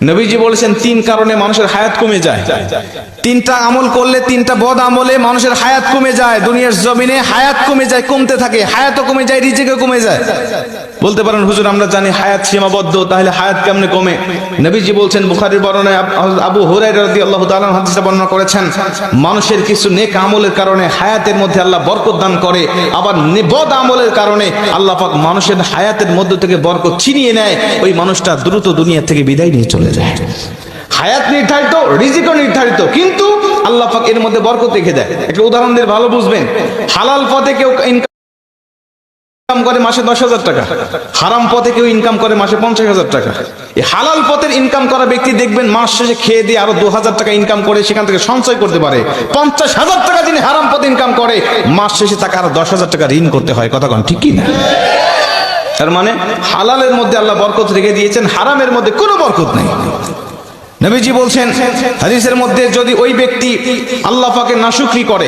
নবীজি বলেছেন তিন কারণে মানুষের হায়াত কমে যায়। তিনটা আমল করলে, তিনটা বদ আমলে মানুষের হায়াত কমে যায়। দুনিয়ার জমিনে হায়াত কমে যায়, কমতে থাকে, হায়াতও কমে যায়, রিজিকও কমে যায়। বলতে পারেন হুজুর আমরা জানি হায়াত সীমাবদ্ধ, তাহলে হায়াত কেমনে কমে? নবীজি বলছেন, বুখারীর বর্ণনায় আবু হুরায়রা রাদিয়াল্লাহু তাআলা হাদিসটা বর্ণনা করেছেন, মানুষের কিছু নেক আমলের কারণে হায়াতের মধ্যে আল্লাহ বরকত দান করে, আবার বদ আমলের কারণে আল্লাহ পাক মানুষের হায়াতের মধ্য থেকে বরকত ছিনিয়ে নেয়, ওই মানুষটা দ্রুত দুনিয়া থেকে বিদায় নিয়ে চলে যায়। হায়াত নির্ধারিত, রিজিকও নির্ধারিত, কিন্তু আল্লাহ পাক এর মধ্যে বরকত রেখে দেয়। একটা উদাহরণ দিয়ে ভালো বুঝবেন। হালাল পথে কেউ ইনকাম করে মাসে 10,000 টাকা, হারাম পথে কেউ ইনকাম করে মাসে 50,000 টাকা। এই হালাল পথের ইনকাম করা ব্যক্তি দেখবেন মাস শেষে খেয়ে দিয়ে আরো 2,000 টাকা ইনকাম করে সেখান থেকে সঞ্চয় করতে পারে। 50,000 টাকা যিনি হারাম পথে ইনকাম করে, মাস শেষে তাকে আরো 10,000 টাকা ঋণ করতে হয়। কথা কোন ঠিক কি না? তার মানে হালালের মধ্যে আল্লাহ বরকত রেখে দিয়েছেন, হারামের মধ্যে কোনো বরকত নেই। নবীজি বলছেন হাদিসের মধ্যে, যদি ওই ব্যক্তি আল্লাহ পাকের নাশুকরি করে,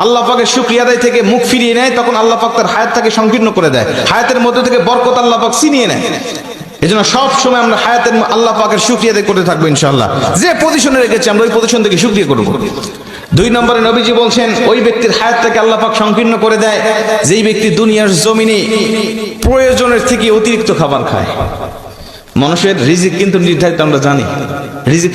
আল্লাহ পাকের শুকরিয়া আদায় থেকে মুখ ফিরিয়ে নেয়, তখন আল্লাহ পাক তার হায়াতটাকে সংকীর্ণ করে দেয়, হায়াতের মধ্যে থেকে বরকত আল্লাহ পাক ছিনিয়ে নেয়। এজন্য সব সময় আমরা হায়াতের আল্লাহ পাকের শুকরিয়া আদায় করতে থাকবো ইনশাআল্লাহ। যে পজিশনে রেখেছি আমরা ওই পজিশন থেকে শুকরিয়া করব। 2 নম্বরে নবীজি বলছেন, ওই ব্যক্তির হায়াতটাকে আল্লাহ পাক সংকীর্ণ করে দেয় যেই ব্যক্তি দুনিয়ার জমিনে প্রয়োজনের থেকে অতিরিক্ত খাবার খায়। মানুষের রিজিক কিন্তু নির্ধারিত, আমরা জানি রিজিক